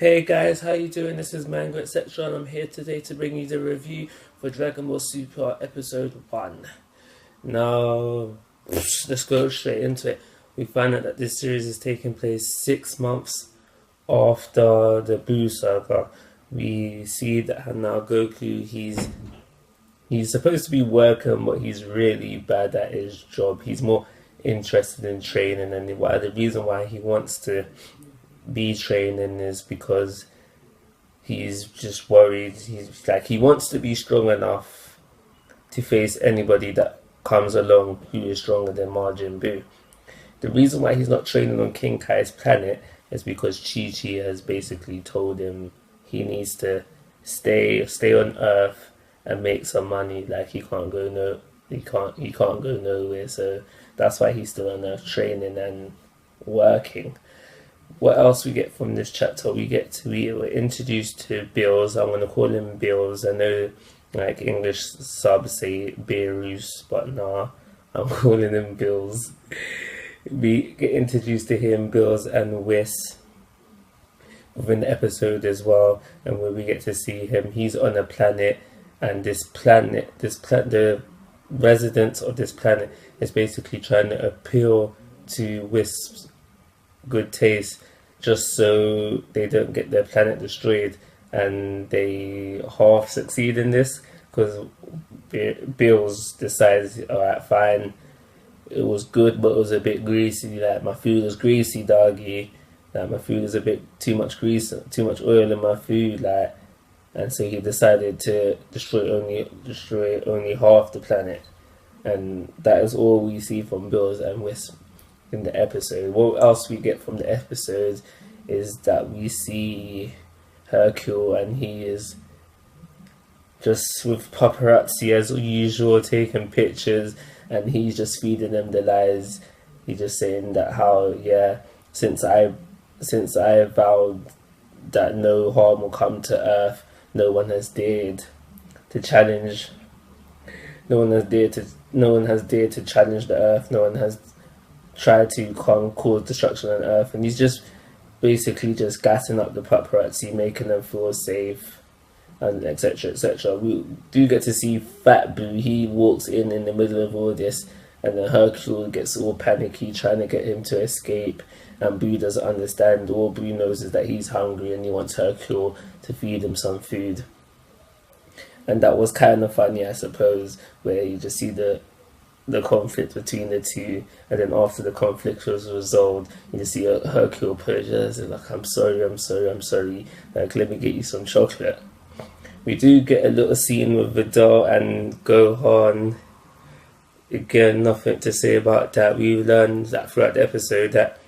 Hey guys, how you doing? This is Mango etc. and I'm here today to bring you the review for Dragon Ball Super Episode 1. Now, let's go straight into it. We find out that this series is taking place 6 months after the Buu saga. We see that now Goku, he's supposed to be working, but he's really bad at his job. He's more interested in training, and the reason why he wants to be training is because he's just worried. He wants to be strong enough to face anybody that comes along who is stronger than Majin Buu. The reason why he's not training on King Kai's planet is because Chi-Chi has basically told him he needs to stay on Earth and make some money. Like he can't go nowhere. So that's why he's still on Earth training and working. What else we get from this chapter? We were introduced to Bills. I'm gonna call him Bills. I know like English subs say Beerus, but nah, I'm calling him Bills. We get introduced to him, Bills and Whis within the episode as well, and where we get to see him, he's on a planet, and the residents of this planet is basically trying to appeal to Whis' good taste just so they don't get their planet destroyed, and they half succeed in this because Bills decides, alright fine, it was good but it was a bit greasy, like my food was greasy doggy, like my food is a bit too much grease, too much oil in my food, like, and so he decided to destroy only half the planet, and that is all we see from Bills and Wisp in the episode. What else we get from the episode is that we see Hercule, and he is just with paparazzi as usual taking pictures, and he's just feeding them the lies. He's just saying that how, yeah, since I vowed that no harm will come to Earth, no one has dared to challenge the Earth, no one has tried to cause destruction on Earth, and he's just basically just gassing up the paparazzi, making them feel safe, and etc. etc. We do get to see Fat Buu. He walks in the middle of all this, and then Hercule gets all panicky trying to get him to escape, and Buu doesn't understand. All Buu knows is that he's hungry and he wants Hercule to feed him some food. And that was kind of funny, I suppose, where you just see the conflict between the two, and then after the conflict was resolved, you just see Hercule apologize and like, I'm sorry, like, let me get you some chocolate. We do get a little scene with Vidal and Gohan. Again, nothing to say about that. We learned that throughout the episode that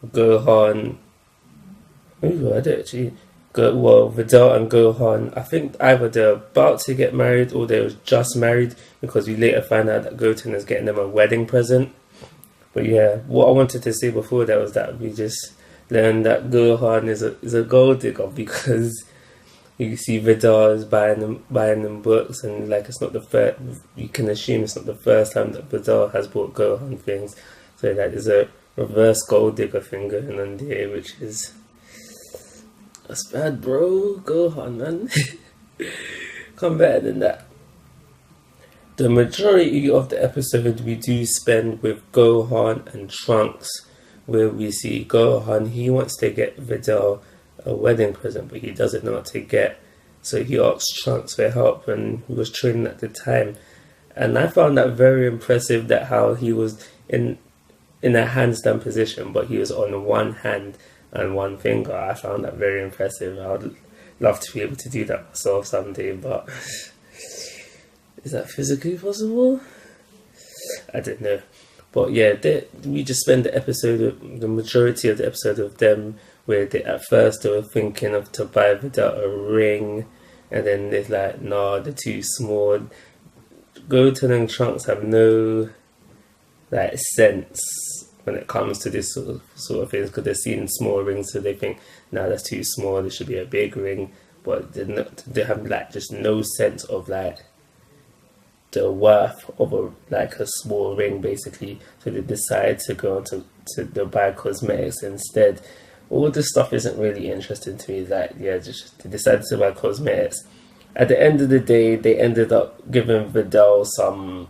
Gohan, Vidal and Gohan, I think either they're about to get married or they were just married, because we later find out that Goten is getting them a wedding present. But yeah, what I wanted to say before that was that we just learned that Gohan is a gold digger, because you see Vidal is buying them books, and like it's not the first, you can assume it's not the first time that Vidal has bought Gohan things. So that is a reverse gold digger thing going on there, which is, that's bad, bro. Gohan, man. Come better than that. The majority of the episode we do spend with Gohan and Trunks, where we see Gohan, he wants to get Vidal a wedding present, but he doesn't know what to get. So he asks Trunks for help, and he was training at the time. And I found that very impressive, that how he was in a handstand position, but he was on one hand and one finger. I found that very impressive. I would love to be able to do that myself someday, but is that physically possible? I don't know. But yeah, we just spend the majority of the episode of them where at first they were thinking of to buy Vidal a ring, and then they're like, nah, they're too small. Goten and Trunks have no like sense when it comes to this sort of things, because they're seeing small rings, so they think, nah, that's too small, there should be a big ring. But they have like just no sense of like the worth of a small ring, basically. So they decide to go on to buy cosmetics instead, all this stuff isn't really interesting to me. Like, yeah, just they decided to buy cosmetics. At the end of the day, they ended up giving Vidal some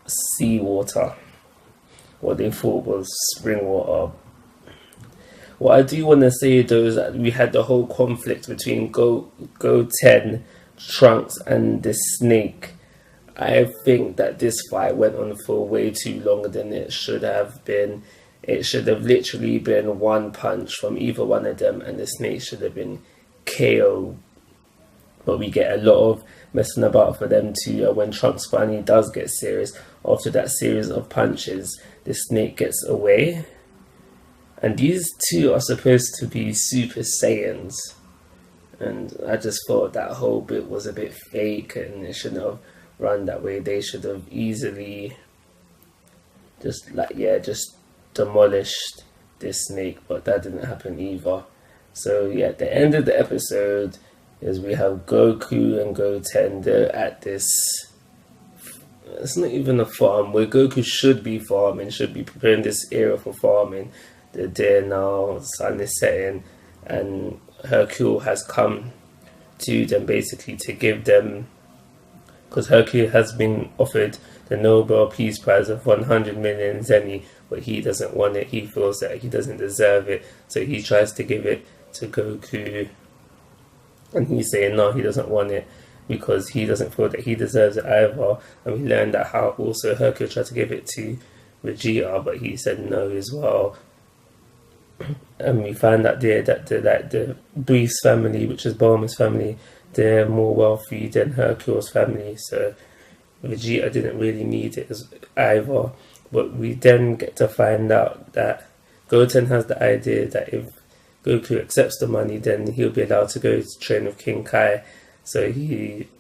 seawater, what they thought was spring water. What I do want to say though is that we had the whole conflict between Goten, Trunks, and the snake. I think that this fight went on for way too longer than it should have been. It should have literally been one punch from either one of them, and the snake should have been KO. But we get a lot of messing about for them to when Trunks finally does get serious. After that series of punches, the snake gets away. And these two are supposed to be Super Saiyans. And I just thought that whole bit was a bit fake and it shouldn't have run that way. They should have easily just demolished this snake, but that didn't happen either. So yeah, at the end of the episode is we have Goku and Goten. They're at this, it's not even a farm where Goku should be farming, should be preparing this area for farming. They're there now, the sun is setting, and Hercule has come to them basically to give them, because Hercule has been offered the Nobel Peace Prize of 100 million zenny, but he doesn't want it. He feels that he doesn't deserve it, so he tries to give it to Goku, and he's saying no, he doesn't want it because he doesn't feel that he deserves it either. And we learned that how also Hercule tried to give it to Vegeta, but he said no as well. And we find out there that the Brief's family, which is Bulma's family, they're more wealthy than Hercule's family, so Vegeta didn't really need it either. But we then get to find out that Goten has the idea that if Goku accepts the money, then he'll be allowed to go to train with King Kai. So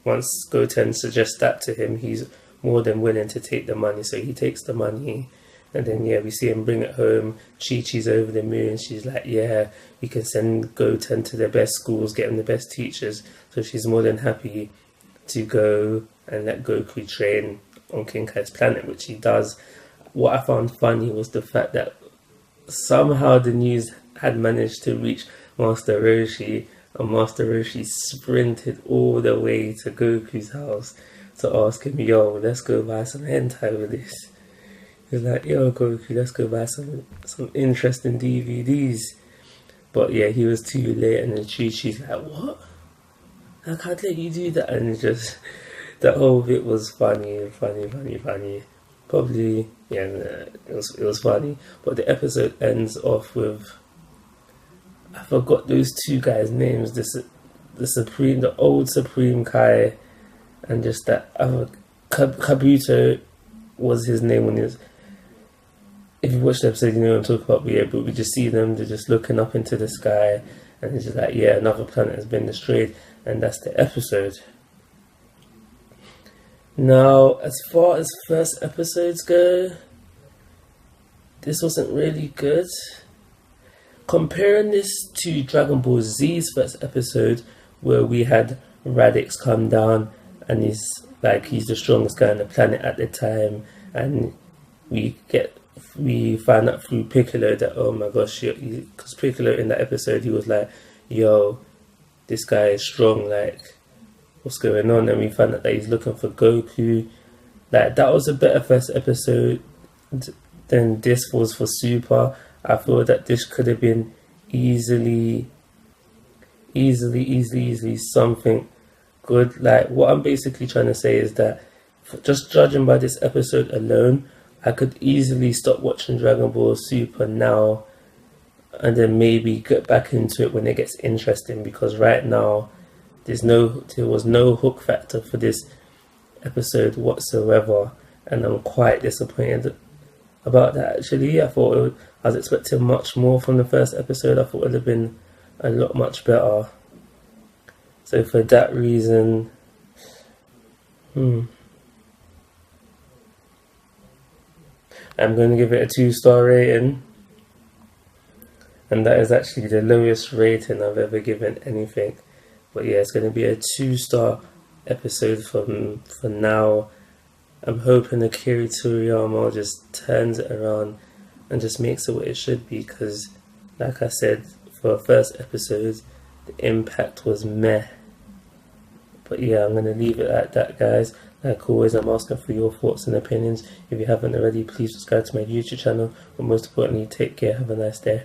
once Goten suggests that to him, he's more than willing to take the money. So he takes the money. And then, yeah, we see him bring it home. Chi-Chi's over the moon. She's like, yeah, we can send Goten to the best schools, get him the best teachers. So she's more than happy to go and let Goku train on King Kai's planet, which he does. What I found funny was the fact that somehow the news had managed to reach Master Roshi, and Master Roshi sprinted all the way to Goku's house to ask him, yo, let's go buy some hentai with this. He's like, yo, Goku, let's go buy some interesting DVDs. But yeah, he was too late, and then Chi-Chi's like, what? I can't let you do that. And just, that whole bit was funny. Probably, yeah, it was funny. But the episode ends off with, I forgot those two guys' names, the old Supreme Kai, and just that other, Kabuto was his name when he was. If you watch the episode, you know what I'm talking about. But yeah, but we just see them, they're just looking up into the sky, and it's just like, yeah, another planet has been destroyed, and that's the episode. Now, as far as first episodes go, this wasn't really good. Comparing this to Dragon Ball Z's first episode, where we had Radix come down, and he's the strongest guy on the planet at the time, and we find out through Piccolo that, oh my gosh, because Piccolo in that episode, he was like, yo, this guy is strong, like, what's going on? And we find out that he's looking for Goku. Like, that was a better first episode than this was for Super. I feel that this could have been easily something good. Like, what I'm basically trying to say is that, just judging by this episode alone, I could easily stop watching Dragon Ball Super now and then maybe get back into it when it gets interesting, because right now there was no hook factor for this episode whatsoever, and I'm quite disappointed about that. Actually, I was expecting much more from the first episode. I thought it would have been a lot much better. So for that reason, I'm going to give it a 2-star rating, and that is actually the lowest rating I've ever given anything. But yeah, it's going to be a 2-star episode for now. I'm hoping Akira Toriyama just turns it around and just makes it what it should be, because like I said, for our first episode, the impact was meh. But yeah, I'm going to leave it at that, guys. Like always, I'm asking for your thoughts and opinions. If you haven't already, please subscribe to my YouTube channel. But most importantly, take care. Have a nice day.